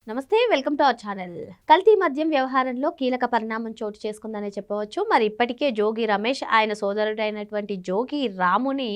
నమస్తే, welcome to our channel. కల్తీ మద్యం వ్యవహారంలో కీలక పరిణామం చోటు చేసుకుందనే చెప్పవచ్చు. మరి ఇప్పటికే జోగి రమేష్ ఆయన సోదరుడైనటువంటి జోగి రాముని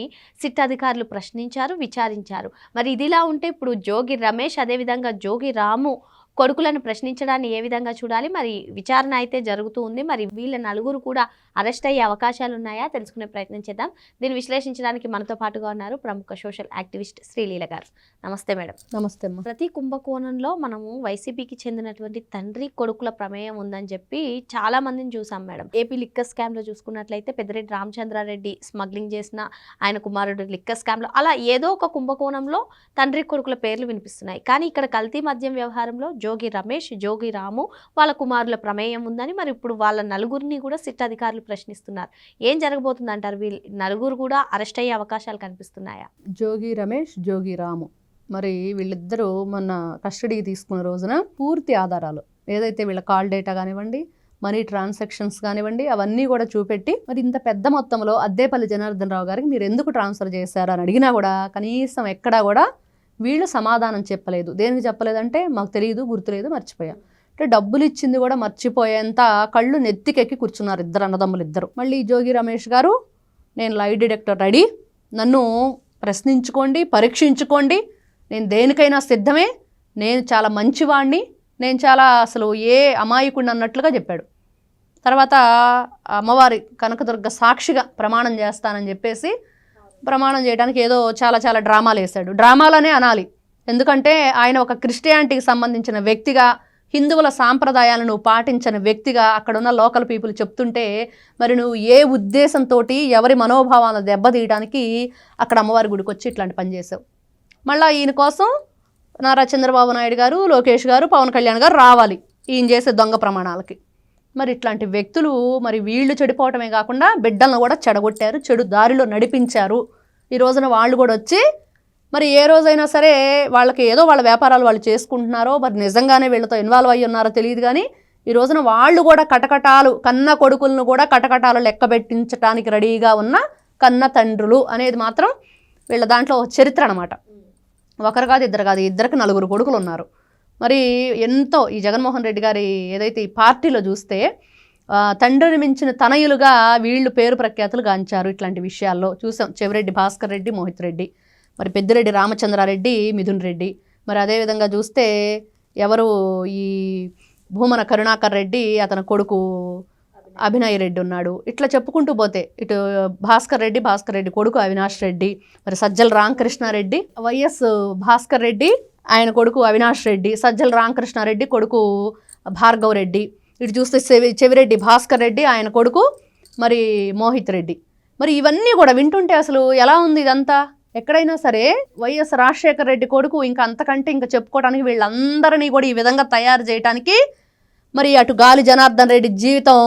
సిట్ అధికారులు ప్రశ్నించారు, విచారించారు. మరి ఇదిలా ఉంటే ఇప్పుడు జోగి రమేష్ అదేవిధంగా జోగి రాము కొడుకులను ప్రశ్నించడాన్ని ఏ విధంగా చూడాలి? మరి విచారణ అయితే జరుగుతూ ఉంది. మరి వీళ్ళ నలుగురు కూడా అరెస్ట్ అయ్యే అవకాశాలు ఉన్నాయా? తెలుసుకునే ప్రయత్నం చేద్దాం. దీన్ని విశ్లేషించడానికి మనతో పాటుగా ఉన్నారు ప్రముఖ సోషల్ యాక్టివిస్ట్ శ్రీలీల గారు. నమస్తే మేడం. నమస్తే అమ్మ. ప్రతి కుంభకోణంలో మనము వైసీపీకి చెందినటువంటి తండ్రి కొడుకుల ప్రమేయం ఉందని చెప్పి చాలా మందిని చూసాం మేడం. ఏపీ లిక్కర్ స్కామ్ లో చూసుకున్నట్లయితే పెద్దిరెడ్డి రామచంద్రారెడ్డి స్మగ్లింగ్ చేసిన ఆయన కుమారుడు లిక్కర్ స్కామ్ లో అలా ఏదో ఒక కుంభకోణంలో తండ్రి కొడుకుల పేర్లు వినిపిస్తున్నాయి. కానీ ఇక్కడ కల్తీ మద్యం వ్యవహారంలో జోగి రమేష్, జోగి రాము వాళ్ళ కుమారుల ప్రమేయం ఉందని మరి ఇప్పుడు వాళ్ళ నలుగురిని కూడా సిట్ అధికారులు ప్రశ్నిస్తున్నారు. ఏం జరగబోతుంది అంటారు? వీళ్ళు నలుగురు కూడా అరెస్ట్ అయ్యే అవకాశాలు కనిపిస్తున్నాయా? జోగి రమేష్, జోగి రాము మరి వీళ్ళిద్దరూ మొన్న కస్టడీకి తీసుకున్న రోజున పూర్తి ఆధారాలు ఏదైతే వీళ్ళ కాల్ డేటా కానివ్వండి, మనీ ట్రాన్సాక్షన్స్ కానివ్వండి, అవన్నీ కూడా చూపెట్టి మరి ఇంత పెద్ద మొత్తంలో అద్దేపల్లి జనార్దన్ రావు గారికి మీరు ఎందుకు ట్రాన్స్ఫర్ చేశారు అని అడిగినా కూడా కనీసం ఎక్కడా కూడా వీళ్ళు సమాధానం చెప్పలేదు. దేనికి చెప్పలేదంటే మాకు తెలియదు, గుర్తులేదు, మర్చిపోయాం. అంటే డబ్బులు ఇచ్చింది కూడా మర్చిపోయేంత కళ్ళు నెత్తికెక్కి కూర్చున్నారు ఇద్దరు అన్నదమ్ములు ఇద్దరు. మళ్ళీ జోగి రమేష్ గారు నేను లై డిటెక్టర్ రెడీ, నన్ను ప్రశ్నించుకోండి, పరీక్షించుకోండి, నేను దేనికైనా సిద్ధమే, నేను చాలా మంచివాణ్ణి, నేను చాలా అసలు ఏ అమాయకుడిని అన్నట్లుగా చెప్పాడు. తర్వాత అమ్మవారి కనకదుర్గ సాక్షిగా ప్రమాణం చేస్తానని చెప్పేసి ప్రమాణం చేయడానికి ఏదో చాలా డ్రామాలు వేశాడు. డ్రామాలనే అనాలి, ఎందుకంటే ఆయన ఒక క్రిస్టియానిటీకి సంబంధించిన వ్యక్తిగా, హిందువుల సాంప్రదాయాలను పాటించిన వ్యక్తిగా అక్కడున్న లోకల్ పీపుల్ చెప్తుంటే మరి నువ్వు ఏ ఉద్దేశంతో ఎవరి మనోభావాలను దెబ్బతీయడానికి అక్కడ అమ్మవారి గుడికి వచ్చి ఇట్లాంటి పని చేసావు? మళ్ళీ ఈయన కోసం నారా చంద్రబాబు నాయుడు గారు, లోకేష్ గారు, పవన్ కళ్యాణ్ గారు రావాలి ఈయన చేసే దొంగ ప్రమాణాలకి. మరి ఇట్లాంటి వ్యక్తులు మరి వీళ్ళు చెడిపోవటమే కాకుండా బిడ్డలను కూడా చెడగొట్టారు, చెడు దారిలో నడిపించారు. ఈ రోజున వాళ్ళు కూడా వచ్చి మరి ఏ రోజైనా సరే వాళ్ళకి ఏదో వాళ్ళ వ్యాపారాలు వాళ్ళు చేసుకుంటున్నారో మరి నిజంగానే వీళ్ళతో ఇన్వాల్వ్ అయ్యి ఉన్నారో తెలియదు. కానీ ఈ రోజున వాళ్ళు కూడా కటకటాలు, కన్న కొడుకులను కూడా కటకటాలు లెక్క పెట్టించడానికి రెడీగా ఉన్న కన్న తండ్రులు అనేది మాత్రం వీళ్ళ దాంట్లో చరిత్ర అనమాట. ఒకరు కాదు, ఇద్దరు కాదు, ఇద్దరికి నలుగురు కొడుకులు ఉన్నారు. మరి ఎంతో ఈ జగన్మోహన్ రెడ్డి గారి ఏదైతే ఈ పార్టీలో చూస్తే తండ్రిని మించిన తనయులుగా వీళ్ళు పేరు ప్రఖ్యాతులు గాంచారు. ఇట్లాంటి విషయాల్లో చూసాం. చెవిరెడ్డి భాస్కర్ రెడ్డి, మోహిత్ రెడ్డి, మరి పెద్దిరెడ్డి రామచంద్రారెడ్డి, మిథున్ రెడ్డి, మరి అదేవిధంగా చూస్తే ఎవరు ఈ భూమన కరుణాకర్ రెడ్డి అతని కొడుకు అభినయ్ రెడ్డి ఉన్నాడు. ఇట్లా చెప్పుకుంటూ పోతే ఇటు భాస్కర్ రెడ్డి కొడుకు అవినాష్ రెడ్డి, మరి సజ్జల రామకృష్ణారెడ్డి, వైఎస్ భాస్కర్ రెడ్డి ఆయన కొడుకు అవినాష్ రెడ్డి, సజ్జల రామకృష్ణారెడ్డి కొడుకు భార్గవ్ రెడ్డి, ఇటు చూస్తే చెవిరెడ్డి భాస్కర్ రెడ్డి ఆయన కొడుకు మరి మోహిత్ రెడ్డి. మరి ఇవన్నీ కూడా వింటుంటే అసలు ఎలా ఉంది ఇదంతా? ఎక్కడైనా సరే వైఎస్ రాజశేఖర్ రెడ్డి కొడుకు ఇంకా అంతకంటే ఇంకా చెప్పుకోవడానికి వీళ్ళందరినీ కూడా ఈ విధంగా తయారు చేయడానికి మరి అటు గాలి జనార్దన్ రెడ్డి జీవితం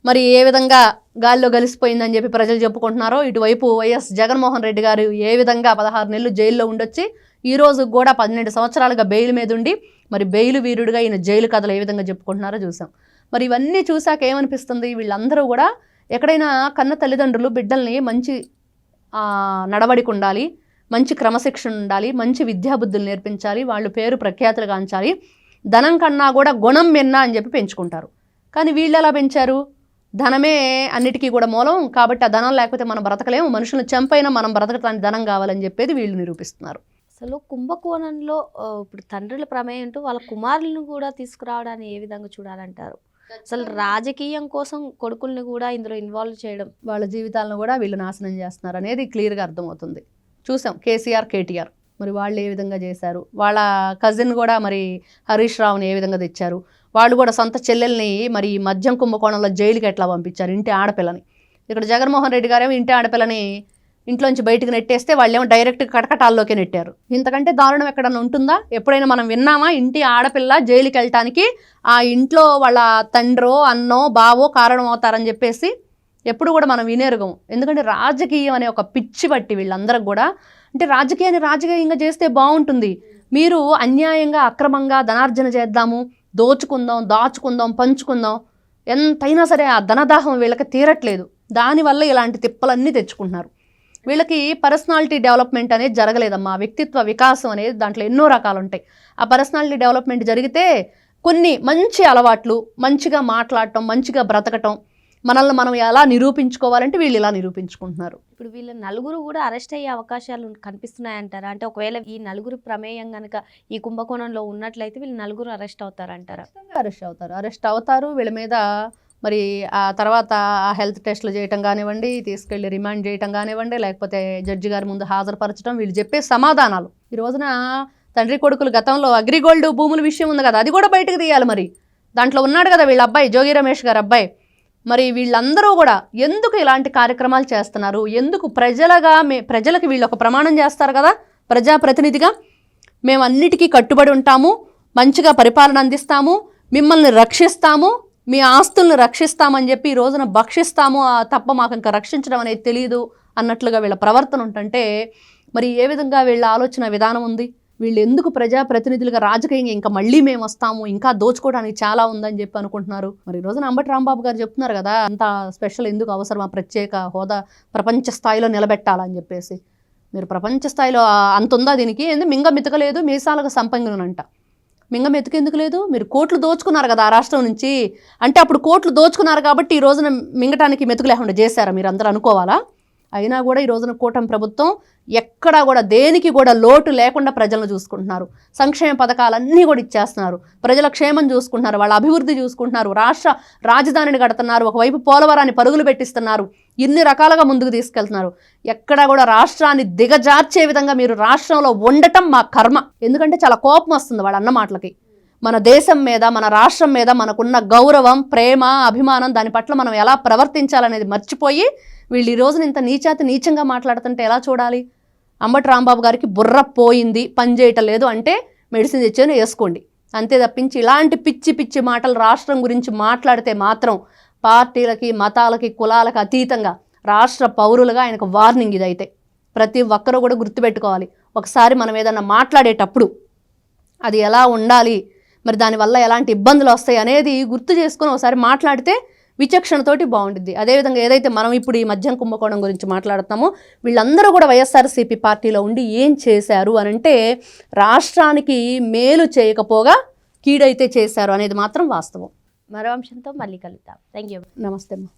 మరి ఏ విధంగా గాలిలో కలిసిపోయిందని చెప్పి ప్రజలు చెప్పుకుంటున్నారో, ఇటువైపు వైఎస్ జగన్మోహన్ రెడ్డి గారు ఏ విధంగా 16 నెలలు జైల్లో ఉండొచ్చి ఈ రోజు కూడా 12 సంవత్సరాలుగా బెయిల్ మీద ఉండి మరి బెయిల్ వీరుడుగా ఈయన జైలు కథలు ఏ విధంగా చెప్పుకుంటున్నారో చూసాం. మరి ఇవన్నీ చూసాక ఏమనిపిస్తుంది? వీళ్ళందరూ కూడా ఎక్కడైనా కన్న తల్లిదండ్రులు బిడ్డల్ని మంచి నడవడికి ఉండాలి, మంచి క్రమశిక్షణ ఉండాలి, మంచి విద్యాబుద్ధులు నేర్పించాలి, వాళ్ళు పేరు ప్రఖ్యాతులు గాంచాలి, ధనం కన్నా కూడా గుణం మిన్నా అని చెప్పి పెంచుకుంటారు. కానీ వీళ్ళు ఎలా పెంచారు? ధనమే అన్నిటికీ కూడా మూలం కాబట్టి ఆ ధనం లేకపోతే మనం బ్రతకలేము, మనుషులను చంపైనా మనం బ్రతకటానికి ధనం కావాలని చెప్పేది వీళ్ళు నిరూపిస్తున్నారు. అసలు కుంభకోణంలో ఇప్పుడు తండ్రుల ప్రమేయం అంటూ వాళ్ళ కుమారులను కూడా తీసుకురావడాన్ని ఏ విధంగా చూడాలంటారు? అసలు రాజకీయం కోసం కొడుకుల్ని కూడా ఇందులో ఇన్వాల్వ్ చేయడం, వాళ్ళ జీవితాలను కూడా వీళ్ళు నాశనం చేస్తున్నారు అనేది క్లియర్గా అర్థమవుతుంది. చూసాం కేసీఆర్, కేటీఆర్ మరి వాళ్ళు ఏ విధంగా చేశారు. వాళ్ళ కజిన్ కూడా మరి హరీష్ రావుని ఏ విధంగా తెచ్చారు. వాళ్ళు కూడా సొంత చెల్లెల్ని మరి మద్యం కుంభకోణంలో జైలుకి ఎట్లా పంపించారు, ఇంటి ఆడపిల్లని. ఇక్కడ జగన్మోహన్ రెడ్డి గారేమో ఇంటి ఆడపిల్లని ఇంట్లోంచి బయటకు నెట్టేస్తే వాళ్ళేమో డైరెక్ట్ కటకటాల్లోకి నెట్టారు. ఇంతకంటే దారుణం ఎక్కడన్నా ఉంటుందా? ఎప్పుడైనా మనం విన్నామా ఇంటి ఆడపిల్ల జైలుకి వెళ్ళటానికి ఆ ఇంట్లో వాళ్ళ తండ్రో అన్నో బావో కారణం అవుతారని చెప్పేసి? ఎప్పుడు కూడా మనం వినేరుగం. ఎందుకంటే రాజకీయం అనే ఒక పిచ్చి బట్టి వీళ్ళందరికి కూడా, అంటే రాజకీయాన్ని రాజకీయంగా చేస్తే బాగుంటుంది, మీరు అన్యాయంగా అక్రమంగా ధనార్జన చేద్దాము, దోచుకుందాం, దాచుకుందాం, పంచుకుందాం, ఎంతైనా సరే ఆ ధనదాహం వీళ్ళకి తీరట్లేదు. దానివల్ల ఇలాంటి తిప్పలన్నీ తెచ్చుకుంటున్నారు. వీళ్ళకి పర్సనాలిటీ డెవలప్మెంట్ అనేది జరగలేదమ్మా. వ్యక్తిత్వ వికాసం అనేది దాంట్లో ఎన్నో రకాలు ఉంటాయి. ఆ పర్సనాలిటీ డెవలప్మెంట్ జరిగితే కొన్ని మంచి అలవాట్లు, మంచిగా మాట్లాడటం, మంచిగా బ్రతకటం, మనల్ని మనం ఎలా నిరూపించుకోవాలంటే వీళ్ళు ఇలా నిరూపించుకుంటున్నారు. ఇప్పుడు వీళ్ళ నలుగురు కూడా అరెస్ట్ అయ్యే అవకాశాలు కనిపిస్తున్నాయంటారా? అంటే ఒకవేళ ఈ నలుగురు ప్రమేయం కనుక ఈ కుంభకోణంలో ఉన్నట్లయితే వీళ్ళు నలుగురు అరెస్ట్ అవుతారంటారా? అరెస్ట్ అవుతారు. వీళ్ళ మీద మరి ఆ తర్వాత ఆ హెల్త్ టెస్టులు చేయటం కానివ్వండి, తీసుకెళ్ళి రిమాండ్ చేయటం కానివ్వండి, లేకపోతే జడ్జి గారి ముందు హాజరుపరచడం, వీళ్ళు చెప్పే సమాధానాలు. ఈ రోజున తండ్రి కొడుకులు గతంలో అగ్రిగోల్డ్ భూముల విషయం ఉంది కదా, అది కూడా బయటకు తీయాలి. మరి దాంట్లో ఉన్నాడు కదా వీళ్ళ అబ్బాయి, జోగి రమేష్ గారు అబ్బాయి. మరి వీళ్ళందరూ కూడా ఎందుకు ఇలాంటి కార్యక్రమాలు చేస్తున్నారు? ఎందుకు ప్రజలకు వీళ్ళు ఒక ప్రమాణం చేస్తారు కదా ప్రజాప్రతినిధిగా, మేము అన్నిటికీ కట్టుబడి ఉంటాము, మంచిగా పరిపాలన అందిస్తాము, మిమ్మల్ని రక్షిస్తాము, మీ ఆస్తుల్ని రక్షిస్తామని చెప్పి ఈ రోజున భక్షిస్తాము తప్ప మాకు ఇంకా రక్షించడం అనేది తెలియదు అన్నట్లుగా వీళ్ళ ప్రవర్తన ఉంటుంటే మరి ఏ విధంగా వీళ్ళ ఆలోచన విధానం ఉంది? వీళ్ళు ఎందుకు ప్రజాప్రతినిధులుగా రాజకీయంగా ఇంకా మళ్ళీ మేము వస్తాము, ఇంకా దోచుకోవడానికి చాలా ఉందని చెప్పి అనుకుంటున్నారు? మరి ఈ రోజున అంబటి రాంబాబు గారు చెప్తున్నారు కదా, అంత స్పెషల్ ఎందుకు అవసరం, ఆ ప్రత్యేక హోదా ప్రపంచ స్థాయిలో నిలబెట్టాలని చెప్పేసి. మీరు ప్రపంచ స్థాయిలో అంత ఉందా దీనికి? మింగ మితకలేదు మీసాలకు సంపంగునంట. మింగ మెతుకెందుకు లేదు? మీరు కోట్లు దోచుకున్నారు కదా ఆ రాష్ట్రం నుంచి. అంటే అప్పుడు కోట్లు దోచుకున్నారు కాబట్టి ఈ రోజున మింగటానికి మెతుకు లేకుండా చేశారా మీరు అందరూ అనుకోవాలా? అయినా కూడా ఈ రోజున కూటమి ప్రభుత్వం ఎక్కడా కూడా దేనికి కూడా లోటు లేకుండా ప్రజలను చూసుకుంటున్నారు. సంక్షేమ పథకాలన్నీ కూడా ఇచ్చేస్తున్నారు, ప్రజల క్షేమం చూసుకుంటున్నారు, వాళ్ళ అభివృద్ధి చూసుకుంటున్నారు, రాష్ట్ర రాజధానిని కడుతున్నారు, ఒకవైపు పోలవరాన్ని పరుగులు పెట్టిస్తున్నారు, ఇన్ని రకాలుగా ముందుకు తీసుకెళ్తున్నారు. ఎక్కడా కూడా రాష్ట్రాన్ని దిగజార్చే విధంగా మీరు రాష్ట్రంలో ఉండటం మా కర్మ. ఎందుకంటే చాలా కోపం వస్తుంది వాళ్ళ అన్న మాటలకి. మన దేశం మీద, మన రాష్ట్రం మీద మనకున్న గౌరవం, ప్రేమ, అభిమానం, దాని పట్ల మనం ఎలా ప్రవర్తించాలనేది మర్చిపోయి వీళ్ళు ఈ రోజున ఇంత నీచంగా మాట్లాడుతుంటే ఎలా చూడాలి? అంబటి రాంబాబు గారికి బుర్ర పోయింది, పని చేయటం లేదు అంటే మెడిసిన్ తెచ్చేను వేసుకోండి, అంతే తప్పించి ఇలాంటి పిచ్చి పిచ్చి మాటలు రాష్ట్రం గురించి మాట్లాడితే మాత్రం పార్టీలకి, మతాలకి, కులాలకు అతీతంగా రాష్ట్ర పౌరులుగా ఆయనకు వార్నింగ్. ఇదైతే ప్రతి ఒక్కరూ కూడా గుర్తుపెట్టుకోవాలి. ఒకసారి మనం ఏదన్నా మాట్లాడేటప్పుడు అది ఎలా ఉండాలి, మరి దానివల్ల ఎలాంటి ఇబ్బందులు వస్తాయి అనేది గుర్తు చేసుకొని ఒకసారి మాట్లాడితే విచక్షణతోటి బాగుంటుంది. అదేవిధంగా ఏదైతే మనం ఇప్పుడు ఈ మద్యం కుంభకోణం గురించి మాట్లాడుతామో వీళ్ళందరూ కూడా వైఎస్ఆర్సీపీ పార్టీలో ఉండి ఏం చేశారు అనంటే రాష్ట్రానికి మేలు చేయకపోగా కీడైతే చేశారు అనేది మాత్రం వాస్తవం. మరో అంశంతో మళ్ళీ కలుద్దాం. Thank you. నమస్తే అమ్మా.